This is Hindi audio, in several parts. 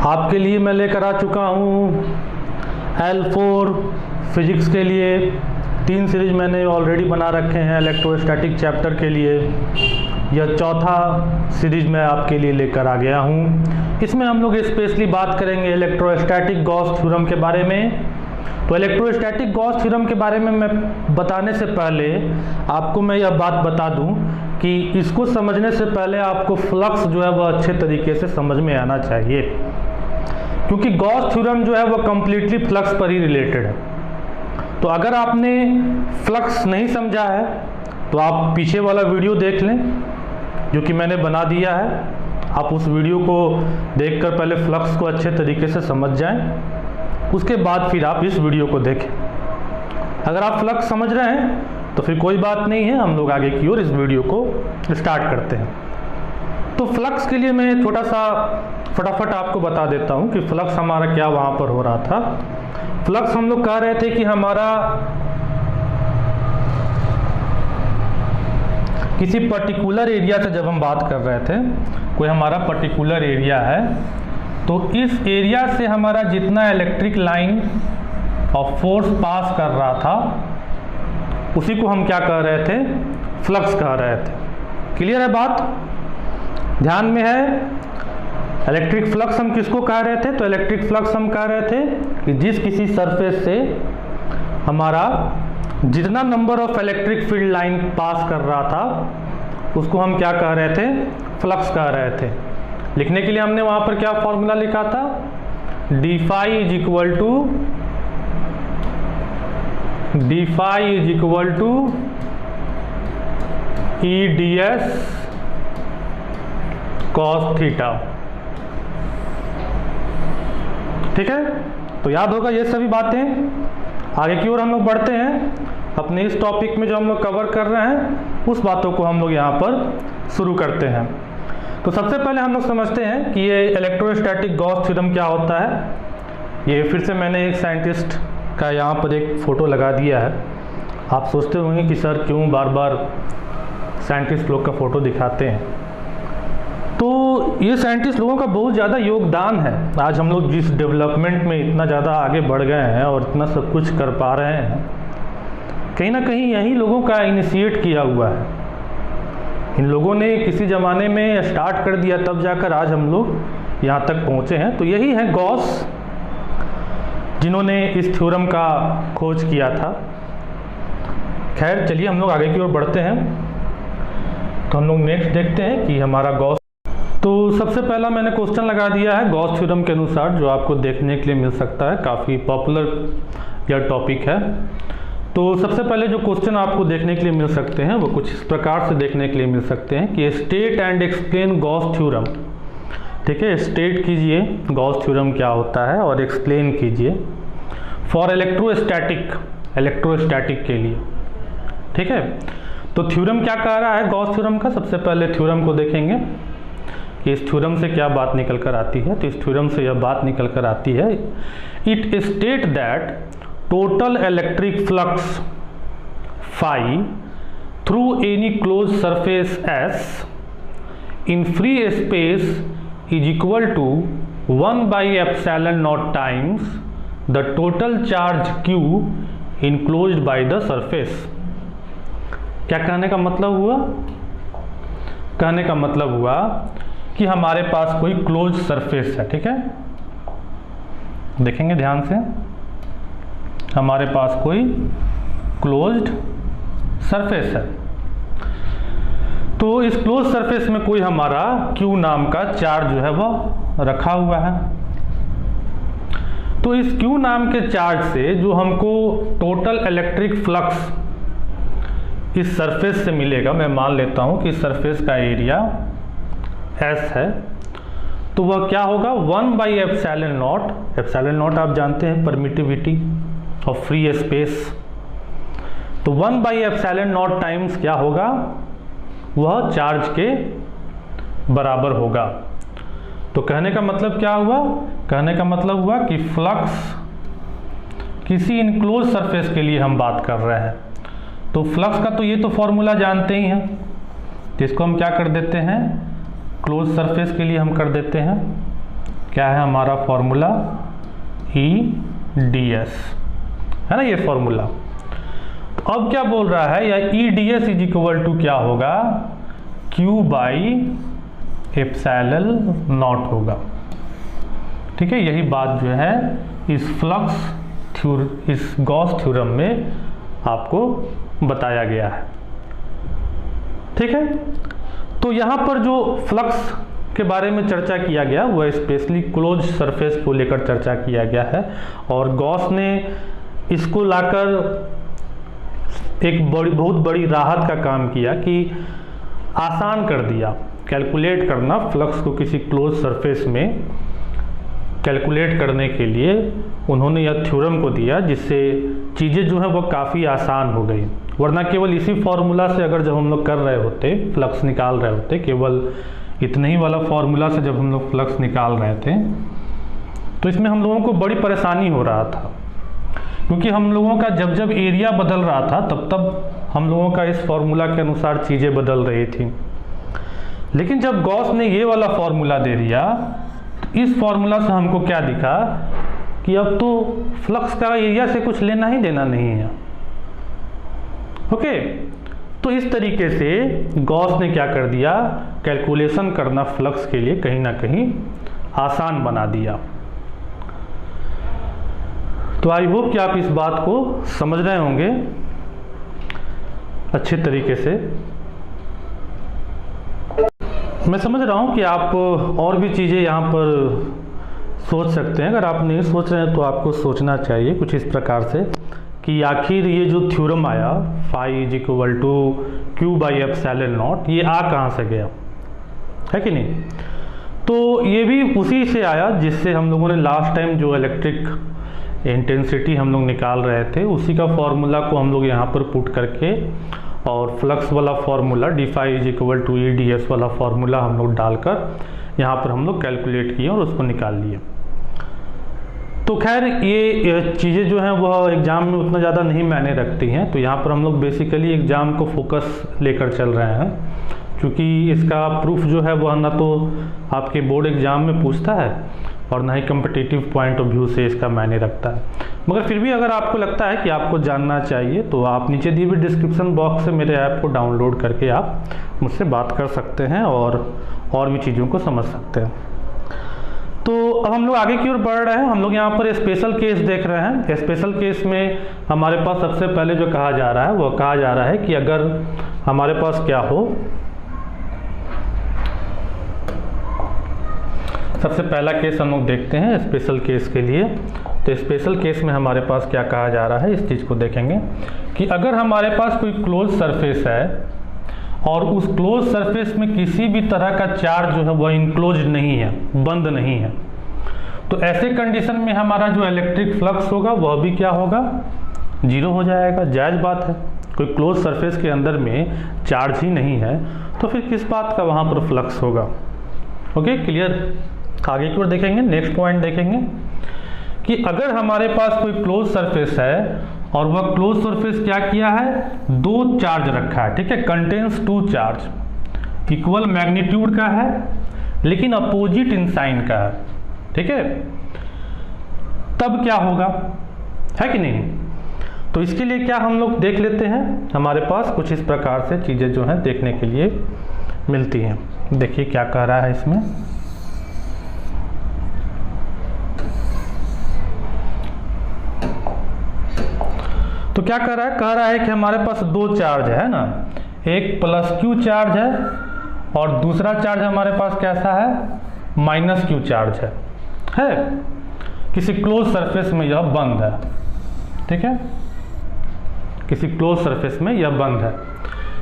आपके लिए मैं लेकर आ चुका हूँ L4 फिजिक्स के लिए 3 सीरीज मैंने ऑलरेडी बना रखे हैं इलेक्ट्रोस्टैटिक चैप्टर के लिए। यह चौथा सीरीज मैं आपके लिए लेकर आ गया हूँ। इसमें हम लोग स्पेशली बात करेंगे इलेक्ट्रोस्टैटिक गॉस थ्योरम के बारे में। तो इलेक्ट्रोस्टैटिक गॉस थ्योरम के बारे में मैं बताने से पहले आपको मैं यह बात बता दूं कि इसको समझने से पहले आपको फ्लक्स जो है वह अच्छे तरीके से समझ में आना चाहिए, क्योंकि गॉस थ्योरम जो है वह कम्प्लीटली फ्लक्स पर ही रिलेटेड है। तो अगर आपने फ्लक्स नहीं समझा है तो आप पीछे वाला वीडियो देख लें जो कि मैंने बना दिया है। आप उस वीडियो को देखकर पहले फ्लक्स को अच्छे तरीके से समझ जाएं, उसके बाद फिर आप इस वीडियो को देखें। अगर आप फ्लक्स समझ रहे हैं तो फिर कोई बात नहीं है, हम लोग आगे की ओर इस वीडियो को स्टार्ट करते हैं। तो फ्लक्स के लिए मैं छोटा सा फटाफट आपको बता देता हूं कि फ्लक्स हमारा क्या वहां पर हो रहा था। फ्लक्स हम लोग कह रहे थे कि हमारा किसी पर्टिकुलर एरिया से जब हम बात कर रहे थे, कोई हमारा पर्टिकुलर एरिया है, तो इस एरिया से हमारा जितना electric line of force pass कर रहा था उसी को हम क्या कह रहे थे, फ्लक्स कह रहे थे। क्लियर है बात? ध्यान में है? इलेक्ट्रिक फ्लक्स हम किसको कह रहे थे? तो इलेक्ट्रिक फ्लक्स हम कह रहे थे कि जिस किसी सरफेस से हमारा जितना number of electric field line pass कर रहा था उसको हम क्या कह रहे थे, फ्लक्स कह रहे थे। लिखने के लिए हमने वहां पर क्या फॉर्मूला लिखा था, D phi is equal to E D S cos theta. ठीक है, तो याद होगा ये सभी बातें। आगे की ओर हम लोग बढ़ते हैं, अपने इस टॉपिक में जो हम लोग कवर कर रहे हैं उस बातों को हम लोग यहाँ पर शुरू करते हैं। तो सबसे पहले हम लोग समझते हैं कि ये इलेक्ट्रोस्टैटिक गॉस थ्योरम क्या होता है। ये फिर से मैंने एक साइंटिस्ट का यहाँ पर एक फ़ोटो लगा दिया है। आप सोचते होंगे कि सर क्यों बार बार साइंटिस्ट लोग का फ़ोटो दिखाते हैं। तो ये साइंटिस्ट लोगों का बहुत ज़्यादा योगदान है। आज हम लोग जिस डेवलपमेंट में इतना ज़्यादा आगे बढ़ गए हैं और इतना सब कुछ कर पा रहे हैं, कहीं ना कहीं यही लोगों का इनिशिएट किया हुआ है। इन लोगों ने किसी ज़माने में स्टार्ट कर दिया, तब जाकर आज हम लोग यहाँ तक पहुँचे हैं। तो यही है गॉस, जिन्होंने इस थ्योरम का खोज किया था। खैर चलिए हम लोग आगे की ओर बढ़ते हैं। तो हम लोग नेक्स्ट देखते हैं कि हमारा गॉस। तो सबसे पहला मैंने क्वेश्चन लगा दिया है गॉस थ्योरम के अनुसार, जो आपको देखने के लिए मिल सकता है। काफ़ी पॉपुलर यह टॉपिक है। तो सबसे पहले जो क्वेश्चन आपको देखने के लिए मिल सकते हैं वो कुछ इस प्रकार से देखने के लिए मिल सकते हैं कि state and explain Gauss theorem. ठीक है, स्टेट कीजिए गॉस थ्योरम क्या होता है और एक्सप्लेन कीजिए फॉर इलेक्ट्रोस्टैटिक के लिए। ठीक है, तो थ्योरम क्या कह रहा है गॉस थ्योरम का। सबसे पहले थ्योरम को देखेंगे कि इस थ्योरम से क्या बात निकल कर आती है। तो इस थ्योरम से यह बात निकल कर आती है, it state that total electric flux phi through any closed surface S in free space is equal to 1 by epsilon naught times the total charge Q enclosed by the surface। क्या कहने का मतलब हुआ? कहने का मतलब हुआ कि हमारे पास कोई क्लोज सरफेस है। ठीक है, देखेंगे ध्यान से, हमारे पास कोई क्लोज्ड सरफेस है। तो इस क्लोज सरफेस में कोई हमारा Q नाम का चार्ज जो है वो रखा हुआ है। तो इस Q नाम के चार्ज से जो हमको टोटल इलेक्ट्रिक फ्लक्स इस सरफेस से मिलेगा, मैं मान लेता हूं कि इस सरफेस का एरिया S है, तो वह क्या होगा, 1 by epsilon not. Epsilon not आप जानते हैं परमिटिविटी ऑफ फ्री स्पेस। तो 1 बाई एप्सिलॉन नॉट टाइम्स क्या होगा, वह चार्ज के बराबर होगा। तो कहने का मतलब क्या हुआ? कहने का मतलब हुआ कि फ्लक्स किसी इनक्लोज सरफेस के लिए हम बात कर रहे हैं। तो फ्लक्स का तो ये तो फॉर्मूला जानते ही हैं, तो इसको हम क्या कर देते हैं, क्लोज सरफेस के लिए हम कर देते हैं क्या है हमारा फॉर्मूला, EDS है ना ये फॉर्मूला। तो अब क्या बोल रहा है, या EDS इज इक्वल टू क्या होगा, Q बाई एप्सिलॉन नॉट होगा। ठीक है, यही बात जो है इस इस गॉस थ्योरम में आपको बताया गया है। ठीक है, तो यहाँ पर जो फ्लक्स के बारे में चर्चा किया गया वह स्पेशली क्लोज सरफेस को लेकर चर्चा किया गया है, और गॉस ने इसको लाकर एक बहुत बड़ी राहत का काम किया कि आसान कर दिया कैलकुलेट करना, फ्लक्स को किसी क्लोज सरफेस में कैलकुलेट करने के लिए उन्होंने यह थ्योरम को दिया, जिससे चीज़ें जो है वो काफ़ी आसान हो गई। वरना केवल इसी फॉर्मूला से अगर जब हम लोग कर रहे होते, फ्लक्स निकाल रहे होते, केवल इतने ही वाला फॉर्मूला से जब हम लोग फ्लक्स निकाल रहे थे, तो इसमें हम लोगों को बड़ी परेशानी हो रहा था, क्योंकि हम लोगों का जब एरिया बदल रहा था तब हम लोगों का इस फॉर्मूला के अनुसार चीज़ें बदल रही थी। लेकिन जब गॉस ने ये वाला फॉर्मूला दे दिया, तो इस फॉर्मूला से हमको क्या दिखा कि अब तो फ्लक्स का एरिया से कुछ लेना ही देना नहीं है। ओके, तो इस तरीके से गॉस ने क्या कर दिया, कैलकुलेशन करना फ्लक्स के लिए कहीं ना कहीं आसान बना दिया। तो आई होप कि आप इस बात को समझ रहे होंगे अच्छे तरीके से। मैं समझ रहा हूँ कि आप और भी चीज़ें यहाँ पर सोच सकते हैं। अगर आप नहीं सोच रहे हैं तो आपको सोचना चाहिए कुछ इस प्रकार से कि आखिर ये जो थ्योरम आया phi is equal to Q by epsilon nought, ये आ कहाँ से गया, है कि नहीं। तो ये भी उसी से आया जिससे हम लोगों ने लास्ट टाइम जो इलेक्ट्रिक इंटेंसिटी हम लोग निकाल रहे थे, उसी का फॉर्मूला को हम लोग यहाँ पर पुट करके और फ्लक्स वाला formula D phi is equal to EDS वाला फॉर्मूला हम लोग डालकर यहाँ पर हम लोग कैलकुलेट किए और उसको निकाल लिए। तो खैर ये चीज़ें जो हैं वह एग्ज़ाम में उतना ज़्यादा नहीं मायने रखती हैं, तो यहाँ पर हम लोग बेसिकली एग्ज़ाम को फोकस लेकर चल रहे हैं, क्योंकि इसका प्रूफ जो है वह ना तो आपके बोर्ड एग्ज़ाम में पूछता है और ना ही कम्पिटिटिव पॉइंट ऑफ व्यू से इसका मायने रखता है। मगर फिर भी अगर आपको लगता है कि आपको जानना चाहिए तो आप नीचे दी हुई डिस्क्रिप्शन बॉक्स से मेरे ऐप को डाउनलोड करके आप मुझसे बात कर सकते हैं और भी चीज़ों को समझ सकते हैं। तो अब हम लोग आगे की ओर बढ़ रहे हैं। हम लोग यहाँ पर स्पेशल केस देख रहे हैं। स्पेशल केस में हमारे पास सबसे पहले जो कहा जा रहा है वो कहा जा रहा है कि अगर हमारे पास क्या हो, सबसे पहला केस हम लोग देखते हैं स्पेशल केस के लिए। तो स्पेशल केस में हमारे पास क्या कहा जा रहा है, इस चीज़ को देखेंगे कि अगर हमारे पास कोई क्लोज सरफेस है और उस क्लोज सरफेस में किसी भी तरह का चार्ज जो है वह इनक्लोज नहीं है, बंद नहीं है, तो ऐसे कंडीशन में हमारा जो इलेक्ट्रिक फ्लक्स होगा वह भी क्या होगा, जीरो हो जाएगा। जायज़ बात है, कोई क्लोज सरफेस के अंदर में चार्ज ही नहीं है तो फिर किस बात का वहाँ पर फ्लक्स होगा। Okay, clear. आगे की ओर देखेंगे, नेक्स्ट पॉइंट देखेंगे कि अगर हमारे पास कोई क्लोज सरफेस है और वह क्लोज सरफेस क्या किया है, दो चार्ज रखा है, ठीक है, contains two charge, equal magnitude का है लेकिन अपोजिट इन साइन का है, ठीक है, तब क्या होगा, है कि नहीं। तो इसके लिए क्या हम लोग देख लेते हैं, हमारे पास कुछ इस प्रकार से चीज़ें जो हैं देखने के लिए मिलती हैं। देखिए क्या कह रहा है इसमें, तो क्या कह रहा है कि हमारे पास दो चार्ज है ना, एक प्लस Q चार्ज है और दूसरा चार्ज हमारे पास कैसा है, माइनस Q चार्ज है किसी क्लोज सरफेस में यह बंद है, ठीक है, किसी क्लोज सरफेस में यह बंद है।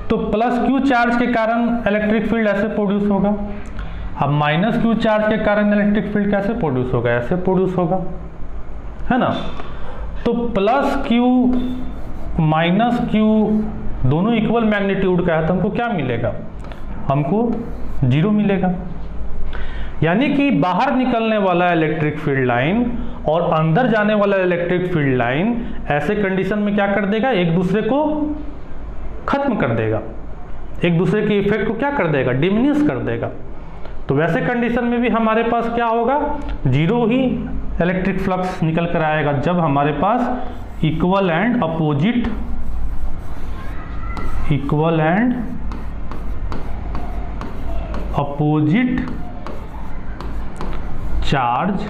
तो प्लस Q चार्ज के कारण इलेक्ट्रिक फील्ड ऐसे प्रोड्यूस होगा। अब माइनस Q चार्ज के कारण इलेक्ट्रिक फील्ड कैसे प्रोड्यूस होगा, ऐसे प्रोड्यूस होगा, है ना। तो प्लस Q माइनस Q दोनों इक्वल मैग्नीट्यूड का है तो हमको क्या मिलेगा, हमको जीरो मिलेगा। यानी कि बाहर निकलने वाला इलेक्ट्रिक फील्ड लाइन और अंदर जाने वाला इलेक्ट्रिक फील्ड लाइन ऐसे कंडीशन में क्या कर देगा, एक दूसरे को खत्म कर देगा, एक दूसरे के इफेक्ट को क्या कर देगा, डिमिनिश कर देगा। तो वैसे कंडीशन में भी हमारे पास क्या होगा, जीरो ही इलेक्ट्रिक फ्लक्स निकल कर आएगा जब हमारे पास equal and opposite charge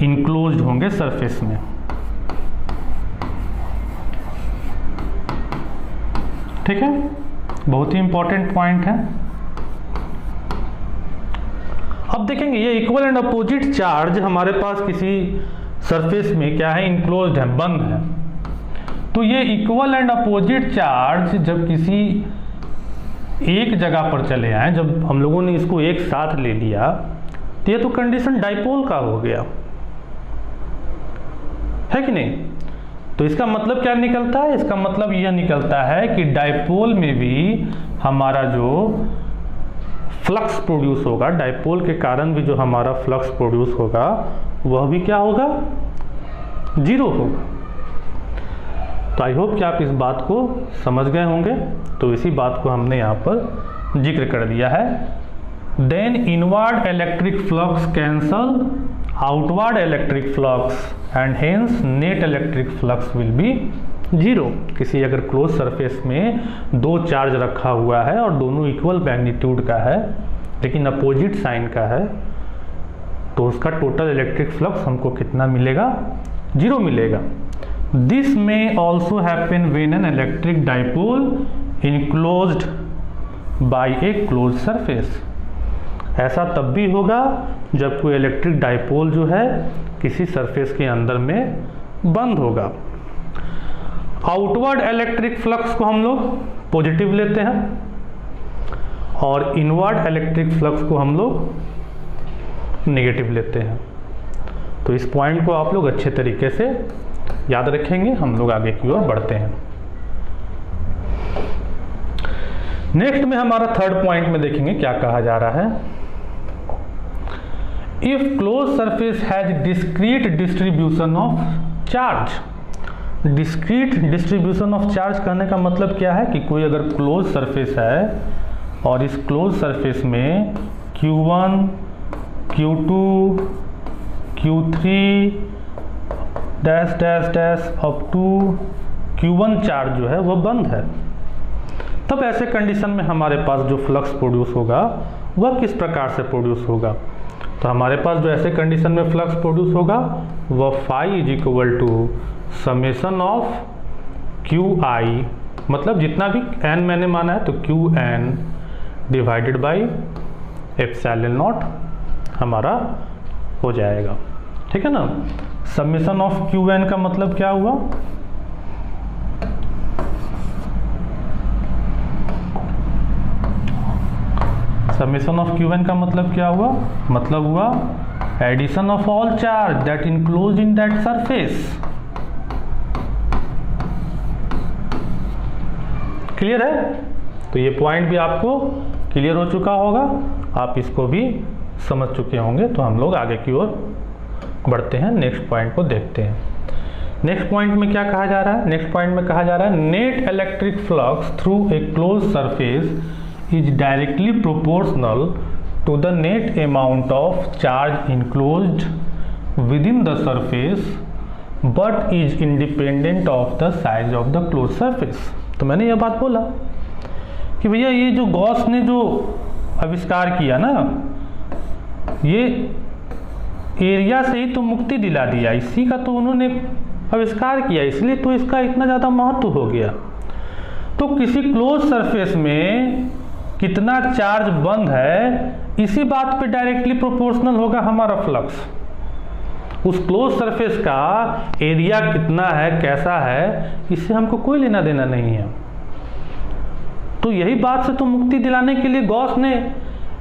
enclosed होंगे सरफेस में। ठीक है, बहुत ही इंपॉर्टेंट पॉइंट है। अब देखेंगे ये इक्वल एंड अपोजिट चार्ज हमारे पास किसी सरफेस में क्या है, इनक्लोज्ड है, बंद है। तो ये इक्वल एंड अपोजिट चार्ज जब किसी एक जगह पर चले आए, जब हम लोगों ने इसको एक साथ ले लिया, तो ये तो कंडीशन डाइपोल का हो गया है कि नहीं। तो इसका मतलब क्या निकलता है, इसका मतलब यह निकलता है कि डाइपोल में भी हमारा जो फ्लक्स प्रोड्यूस होगा, डाइपोल के कारण भी जो हमारा फ्लक्स प्रोड्यूस होगा वह भी क्या होगा, जीरो होगा। तो आई होप कि आप इस बात को समझ गए होंगे। तो इसी बात को हमने यहाँ पर जिक्र कर दिया है। Then inward electric flux cancel outward electric flux and hence net electric flux will be zero. किसी अगर क्लोज सरफेस में दो चार्ज रखा हुआ है और दोनों इक्वल मैग्नीट्यूड का है लेकिन अपोजिट साइन का है, तो उसका टोटल इलेक्ट्रिक फ्लक्स हमको कितना मिलेगा, जीरो मिलेगा। दिस में also happen when an electric dipole enclosed bye A close surface. ऐसा तब भी होगा जब कोई इलेक्ट्रिक डाइपोल जो है किसी सरफेस के अंदर में बंद होगा। आउटवर्ड इलेक्ट्रिक फ्लक्स को हम लोग पॉजिटिव लेते हैं और इनवर्ड इलेक्ट्रिक फ्लक्स को हम लोग नेगेटिव लेते हैं। तो इस पॉइंट को आप लोग अच्छे तरीके से याद रखेंगे। हम लोग आगे की ओर बढ़ते हैं। नेक्स्ट में हमारा थर्ड पॉइंट में देखेंगे क्या कहा जा रहा है। If close surface has discrete distribution of charge. Discrete distribution of charge कहने का मतलब क्या है कि कोई अगर क्लोज सरफेस है और इस क्लोज सरफेस में Q1, Q2, Q3 dash dash dash up to Q1 charge जो है वह बंद है, तब ऐसे कंडीशन में हमारे पास जो फ्लक्स प्रोड्यूस होगा वह किस प्रकार से प्रोड्यूस होगा। तो हमारे पास जो ऐसे कंडीशन में फ्लक्स प्रोड्यूस होगा वह phi is equal to summation of QI, मतलब जितना भी n मैंने माना है तो QN divided by epsilon not हमारा हो जाएगा। ठीक है ना। समेशन ऑफ QN का मतलब क्या हुआ, समेशन ऑफ Qn का मतलब क्या हुआ, मतलब हुआ addition of all charge that enclose in that surface. Clear है। तो ये पॉइंट भी आपको क्लियर हो चुका होगा, आप इसको भी समझ चुके होंगे। तो हम लोग आगे की ओर बढ़ते हैं, नेक्स्ट पॉइंट को देखते हैं। नेक्स्ट पॉइंट में क्या कहा जा रहा है, नेक्स्ट पॉइंट में कहा जा रहा है net electric flux through a close surface is directly proportional to the net amount of charge enclosed within the surface but is independent of the size of the closed surface। तो मैंने यह बात बोला कि भैया ये जो गॉस ने जो आविष्कार किया ना, ये एरिया से ही तो मुक्ति दिला दिया, इसी का तो उन्होंने आविष्कार किया, इसलिए तो इसका इतना ज़्यादा महत्व हो गया। तो किसी क्लोज सरफेस में कितना चार्ज बंद है इसी बात पे डायरेक्टली प्रोपोर्शनल होगा हमारा फ्लक्स। उस क्लोज सरफेस का एरिया कितना है, कैसा है, इससे हमको कोई लेना देना नहीं है। तो यही बात से तो मुक्ति दिलाने के लिए गॉस ने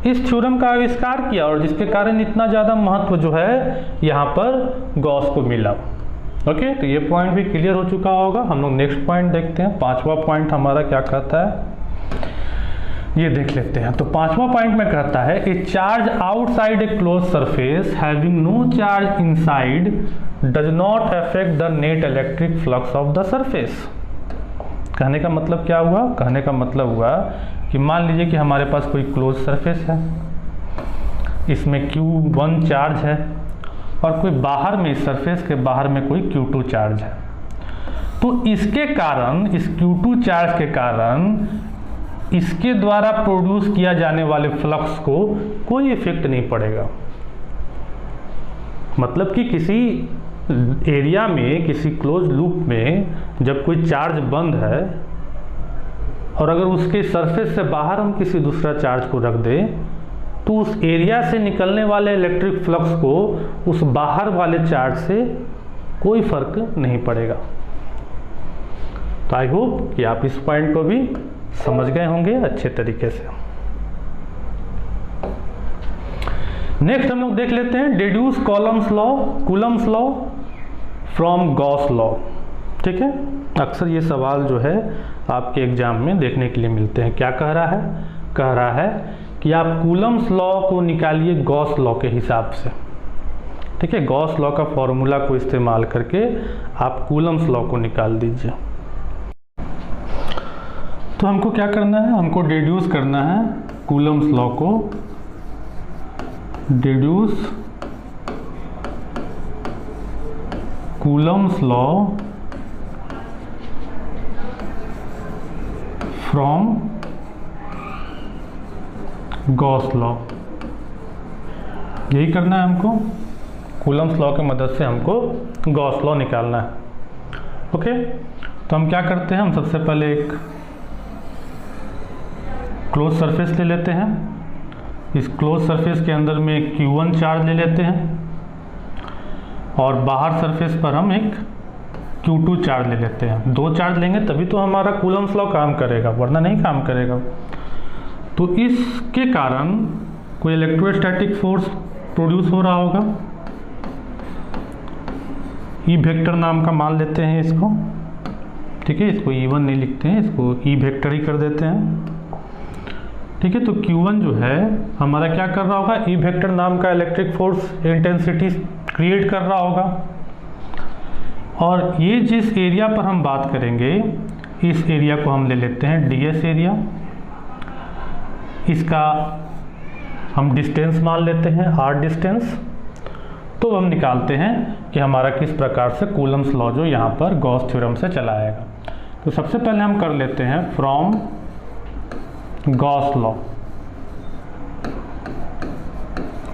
इस थ्योरम का आविष्कार किया और जिसके कारण इतना ज़्यादा महत्व जो है यहाँ पर गॉस को मिला। ओके, तो ये पॉइंट भी क्लियर हो चुका होगा। हम लोग नेक्स्ट पॉइंट देखते हैं। पांचवा पॉइंट हमारा क्या कहता है ये देख लेते हैं। तो पांचवा पॉइंट में कहता है a charge outside a close surface having no charge inside does not affect the net electric flux of the surface. कहने का मतलब क्या हुआ, कहने का मतलब हुआ कि मान लीजिए कि हमारे पास कोई क्लोज सरफेस है, इसमें Q1 चार्ज है और कोई बाहर में, इस सरफेस के बाहर में कोई Q2 चार्ज है। तो इसके कारण, इस Q2 चार्ज के कारण इसके द्वारा प्रोड्यूस किया जाने वाले फ्लक्स को कोई इफेक्ट नहीं पड़ेगा। मतलब कि किसी एरिया में, किसी क्लोज लूप में जब कोई चार्ज बंद है और अगर उसके सरफेस से बाहर हम किसी दूसरा चार्ज को रख दें तो उस एरिया से निकलने वाले इलेक्ट्रिक फ्लक्स को उस बाहर वाले चार्ज से कोई फर्क नहीं पड़ेगा। तो आई होप कि आप इस पॉइंट को भी समझ गए होंगे अच्छे तरीके से। नेक्स्ट हम लोग देख लेते हैं deduce Coulomb's law from Gauss law. ठीक है, अक्सर ये सवाल जो है आपके एग्जाम में देखने के लिए मिलते हैं। क्या कह रहा है? कह रहा है कि आप कूलम्स लॉ को निकालिए गॉस लॉ के हिसाब से। ठीक है, गॉस लॉ का फॉर्मूला को इस्तेमाल करके आप कूलम्स लॉ को निकाल दीजिए। तो हमको क्या करना है? हमको डिड्यूस करना है कूलम्स लॉ को, deduce Coulomb's law from Gauss law. यही करना है हमको, कूलम्स लॉ की मदद से हमको गॉस लॉ निकालना है। ओके, तो हम क्या करते हैं? हम सबसे पहले एक क्लोज सरफेस ले लेते हैं। इस क्लोज सरफेस के अंदर में Q1 चार्ज ले लेते हैं और बाहर सरफेस पर हम एक Q2 चार्ज ले लेते हैं। 2 चार्ज लेंगे तभी तो हमारा कूलम्स लॉ काम करेगा, वरना नहीं काम करेगा। तो इसके कारण कोई इलेक्ट्रोस्टैटिक फोर्स प्रोड्यूस हो रहा होगा। ई वेक्टर नाम का मान लेते हैं इसको। ठीक है, इसको E1 नहीं लिखते हैं, इसको ई वेक्टर ही कर देते हैं। ठीक है, तो Q1 जो है हमारा क्या कर रहा होगा? ई वेक्टर नाम का इलेक्ट्रिक फोर्स इंटेंसिटी क्रिएट कर रहा होगा। और ये जिस एरिया पर हम बात करेंगे, इस एरिया को हम ले लेते हैं DS एरिया। इसका हम डिस्टेंस मान लेते हैं R डिस्टेंस। तो हम निकालते हैं कि हमारा किस प्रकार से कूलम्स लॉ जो यहाँ पर गॉस थ्योरम से चला आएगा। तो सबसे पहले हम कर लेते हैं फ्रॉम गॉस लॉ।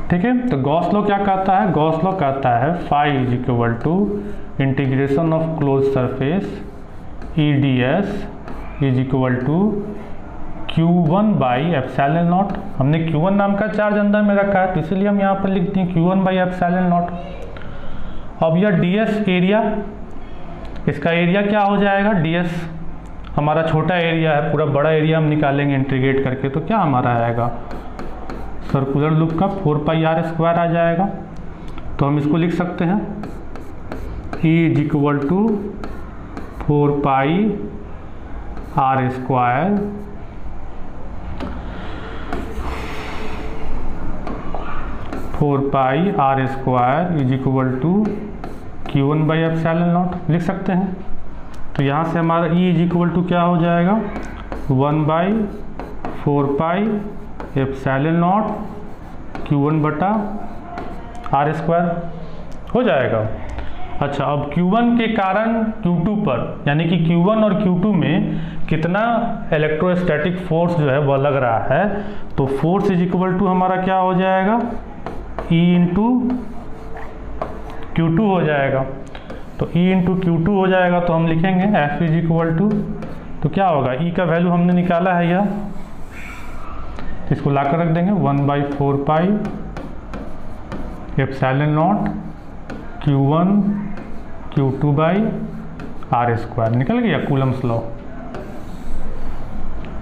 ठीक है, तो गॉस लॉ क्या कहता है? गॉस लॉ कहता है phi is equal to integration of close surface EDS is equal to Q1 by epsilon nought. हमने Q1 नाम का चार्ज अंदर में रखा है तो इसीलिए हम यहाँ पर लिखते हैं Q1 बाई एप्सिलॉन नॉट। अब यह DS एरिया, इसका एरिया क्या हो जाएगा? DS हमारा छोटा एरिया है, पूरा बड़ा एरिया हम निकालेंगे इंटीग्रेट करके, तो क्या हमारा आएगा? सर्कुलर लूप का 4πr² आ जाएगा। तो हम इसको लिख सकते हैं E is equal to 4πr², 4πr² is equal to Q1 by epsilon nought लिख सकते हैं। तो यहाँ से हमारा E इज इक्वल टू क्या हो जाएगा? 1/4π एप्सिलॉन नॉट Q1 बटा r² हो जाएगा। अच्छा, अब Q1 के कारण Q2 पर, यानी कि Q1 और Q2 में कितना इलेक्ट्रोस्टैटिक फोर्स जो है वह लग रहा है, तो फोर्स इज इक्वल टू हमारा क्या हो जाएगा? E इंटू Q2 हो जाएगा। तो E इंटू Q2 हो जाएगा तो हम लिखेंगे F इज इक्वल टू, तो क्या होगा? E का वैल्यू हमने निकाला है यह, इसको ला कर रख देंगे 1/4π epsilon not Q1 Q2 by r²। निकल गया कूलम्स लॉ।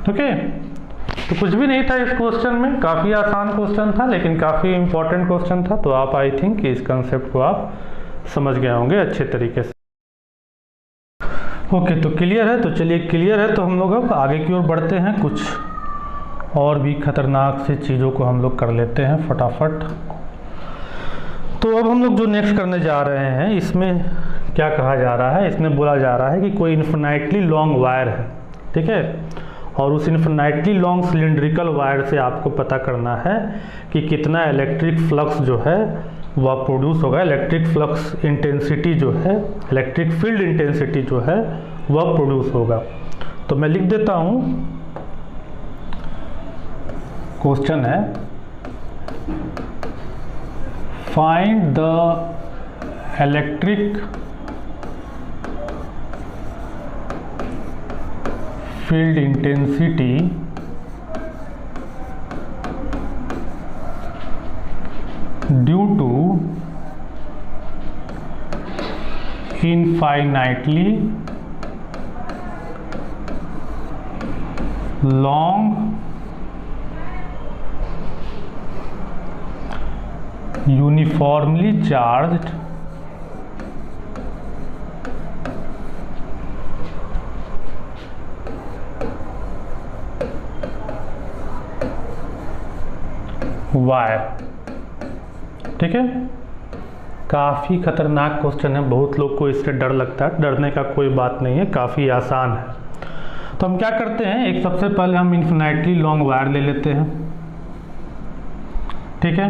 ओके, तो कुछ भी नहीं था इस क्वेश्चन में, काफ़ी आसान क्वेश्चन था लेकिन काफ़ी इंपॉर्टेंट क्वेश्चन था। तो आप आई थिंक इस कंसेप्ट को आप समझ गए होंगे अच्छे तरीके से। ओके, तो क्लियर है? तो चलिए, क्लियर है तो हम लोग अब आगे की ओर बढ़ते हैं। कुछ और भी खतरनाक से चीज़ों को हम लोग कर लेते हैं फटाफट। तो अब हम लोग जो नेक्स्ट करने जा रहे हैं, इसमें क्या कहा जा रहा है? इसमें बोला जा रहा है कि कोई इन्फिनाइटली लॉन्ग वायर है, ठीक है, और उस इन्फिनाइटली लॉन्ग सिलेंड्रिकल वायर से आपको पता करना है कि कितना इलेक्ट्रिक फ्लक्स जो है वह प्रोड्यूस होगा, इलेक्ट्रिक फ्लक्स इंटेंसिटी जो है, इलेक्ट्रिक फील्ड इंटेंसिटी जो है वह प्रोड्यूस होगा। तो मैं लिख देता हूँ, क्वेश्चन है find the electric field intensity due to infinitely long uniformly charged wire. ठीक है, काफ़ी खतरनाक क्वेश्चन है, बहुत लोग को इससे डर लगता है। डरने का कोई बात नहीं है, काफ़ी आसान है। तो हम क्या करते हैं, एक सबसे पहले हम इन्फिनाइटली लॉन्ग वायर ले लेते हैं। ठीक है,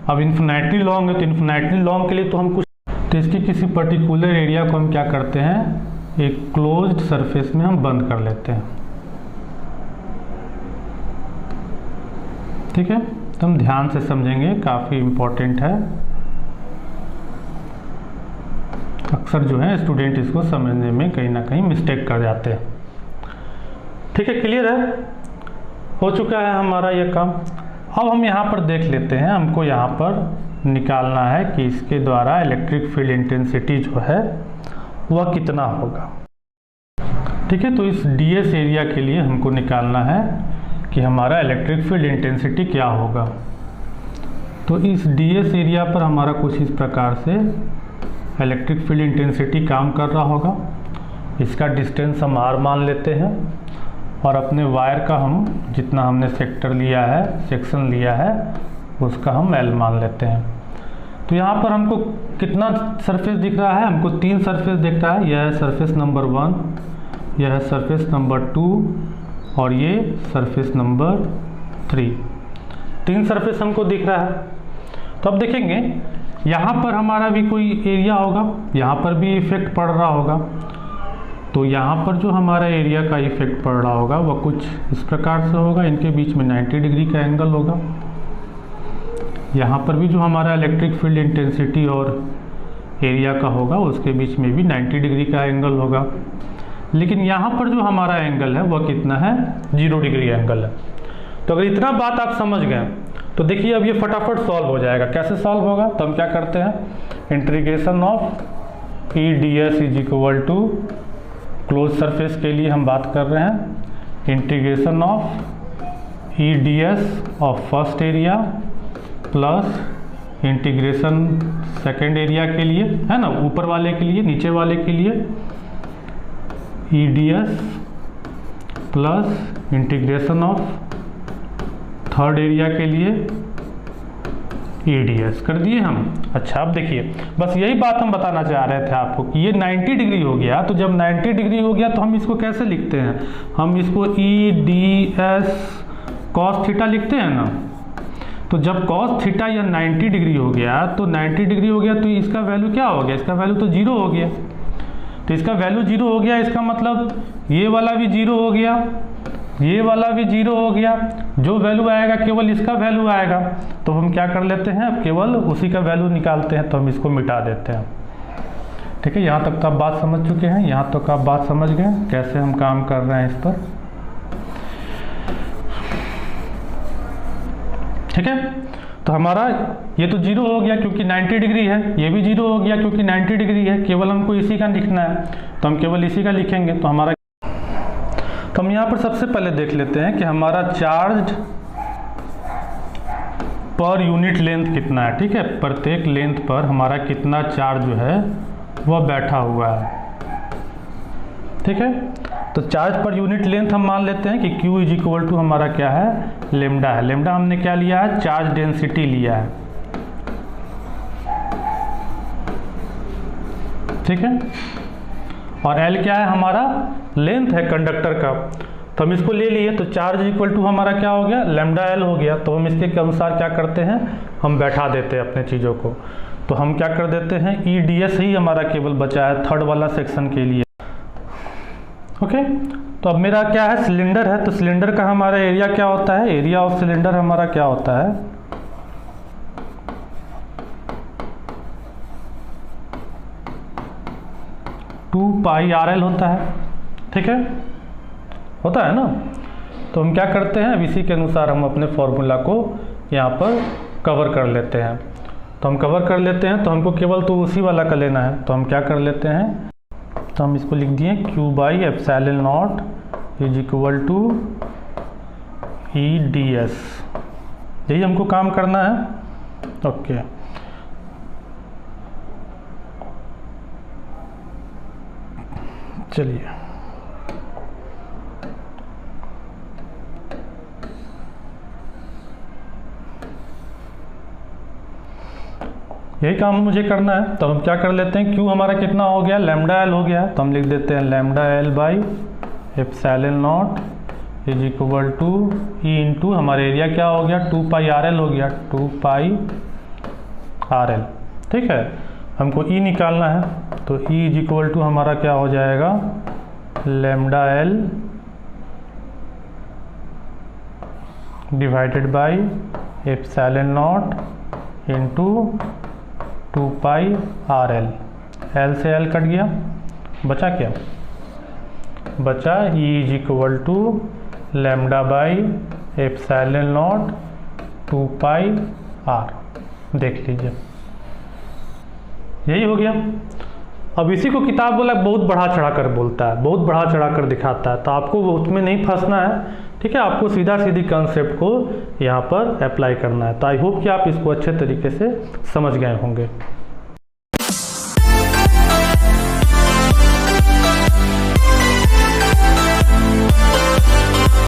अब इन्फिनाइटली लॉन्ग है तो इन्फिनाइटली लॉन्ग के लिए तो हम कुछ, तो इसकी किसी पर्टिकुलर एरिया को हम क्या करते हैं, एक क्लोज्ड सरफेस में हम बंद कर लेते हैं। ठीक है, तो हम ध्यान से समझेंगे, काफ़ी इम्पोर्टेंट है। अक्सर जो है स्टूडेंट इसको समझने में कहीं ना कहीं मिस्टेक कर जाते हैं। ठीक है, क्लियर है, हो चुका है हमारा ये काम। अब हम यहाँ पर देख लेते हैं, हमको यहाँ पर निकालना है कि इसके द्वारा इलेक्ट्रिक फील्ड इंटेंसिटी जो है वह कितना होगा। ठीक है, तो इस ds एरिया के लिए हमको निकालना है कि हमारा इलेक्ट्रिक फील्ड इंटेंसिटी क्या होगा। तो इस ds एरिया पर हमारा कुछ इस प्रकार से इलेक्ट्रिक फील्ड इंटेंसिटी काम कर रहा होगा। इसका डिस्टेंस हम r मान लेते हैं और अपने वायर का हम जितना हमने सेक्टर लिया है, सेक्शन लिया है, उसका हम l मान लेते हैं। तो यहाँ पर हमको कितना सरफेस दिख रहा है, हमको 3 सरफेस दिख रहा है। यह है सरफेस नंबर 1, यह है सरफेस नंबर 2 और ये सरफेस नंबर 3। 3 सरफेस हमको दिख रहा है। तो अब देखेंगे यहाँ पर हमारा भी कोई एरिया होगा, यहाँ पर भी इफेक्ट पड़ रहा होगा। तो यहाँ पर जो हमारा एरिया का इफेक्ट पड़ रहा होगा वह कुछ इस प्रकार से होगा, इनके बीच में 90 डिग्री का एंगल होगा। यहाँ पर भी जो हमारा इलेक्ट्रिक फील्ड इंटेंसिटी और एरिया का होगा उसके बीच में भी 90 डिग्री का एंगल होगा। लेकिन यहाँ पर जो हमारा एंगल है वह कितना है, 0 डिग्री एंगल है। तो अगर इतना बात आप समझ गए तो देखिए अब ये फटाफट सॉल्व हो जाएगा। कैसे सॉल्व होगा, तो हम क्या करते हैं, integration of E D S is equal to, close surface के लिए हम बात कर रहे हैं, integration of E D S of first area plus integration second area के लिए, है ना, ऊपर वाले के लिए, नीचे वाले के लिए ई D S plus integration of third area के लिए ई डी एस कर दिए हम। अच्छा, अब देखिए बस यही बात हम बताना चाह रहे थे आपको कि ये 90 डिग्री हो गया। तो जब 90 डिग्री हो गया तो हम इसको कैसे लिखते हैं, हम इसको ई डी एस कॉस थीटा लिखते हैं ना। तो जब कॉस थीटा या 90 डिग्री हो गया तो 90 डिग्री हो गया तो इसका वैल्यू क्या हो गया, इसका वैल्यू तो 0 हो गया। तो इसका वैल्यू 0 हो गया, इसका मतलब ये वाला भी 0 हो गया, ये वाला भी 0 हो गया। जो वैल्यू आएगा केवल इसका वैल्यू आएगा। तो हम क्या कर लेते हैं, अब केवल उसी का वैल्यू निकालते हैं, तो हम इसको मिटा देते हैं। ठीक है, यहाँ तक तो आप बात समझ चुके हैं, यहाँ तक आप बात समझ गए कैसे हम काम कर रहे हैं इस पर। ठीक है, तो हमारा ये तो 0 हो गया क्योंकि 90 डिग्री है, ये भी 0 हो गया क्योंकि 90 डिग्री है। केवल हमको इसी का लिखना है तो हम केवल इसी का लिखेंगे। तो हमारा, तो हम यहाँ पर सबसे पहले देख लेते हैं कि हमारा चार्ज पर यूनिट लेंथ कितना है। ठीक है, प्रत्येक लेंथ पर हमारा कितना चार्ज जो है वह बैठा हुआ है। ठीक है, तो चार्ज पर यूनिट लेंथ हम मान लेते हैं कि Q इज इक्वल टू हमारा क्या है, लेमडा है। लेमडा हमने क्या लिया है, चार्ज डेंसिटी लिया है। ठीक है, और L क्या है, हमारा लेंथ है कंडक्टर का। तो हम इसको ले लिए, तो चार्ज इक्वल टू हमारा क्या हो गया, लैम्डा एल हो गया। तो हम इसके अनुसार क्या करते हैं, हम बैठा देते हैं अपने चीज़ों को। तो हम क्या कर देते हैं, ई डी एस ही हमारा केवल बचा है थर्ड वाला सेक्शन के लिए। ओके, तो अब मेरा क्या है, सिलेंडर है। तो सिलेंडर का हमारा एरिया क्या होता है, एरिया ऑफ सिलेंडर हमारा क्या होता है, टू पाई आर एल होता है। ठीक है, होता है ना। तो हम क्या करते हैं, अब इसी के अनुसार हम अपने फॉर्मूला को यहाँ पर कवर कर लेते हैं। तो हम कवर कर लेते हैं, तो हमको केवल तो उसी वाला का लेना है। तो हम क्या कर लेते हैं, तो हम इसको लिख दिए Q by epsilon nought is equal to E D S. यही हमको काम करना है। ओके, चलिए यही काम मुझे करना है। तो हम क्या कर लेते हैं, क्यू हमारा कितना हो गया, लैम्डा एल हो गया। तो हम लिख देते हैं lambda L by epsilon nought is equal to E into हमारे एरिया क्या हो गया, टू पाई आर एल हो गया, टू पाई आर एल। ठीक है, हमको ई निकालना है। तो ई इज इक्वल टू हमारा क्या हो जाएगा, lambda L divided by epsilon nought into two pi R L. L से एल कट गया, बचा क्या, बचा E is equal to lambda by epsilon nought two pi R. देख लीजिए, यही हो गया। अब इसी को किताब बोला बहुत बढ़ा चढ़ा कर बोलता है, बहुत बढ़ा चढ़ा कर दिखाता है। तो आपको उसमें नहीं फंसना है। ठीक है, आपको सीधा सीधी कॉन्सेप्ट को यहाँ पर अप्लाई करना है। तो आई होप कि आप इसको अच्छे तरीके से समझ गए होंगे।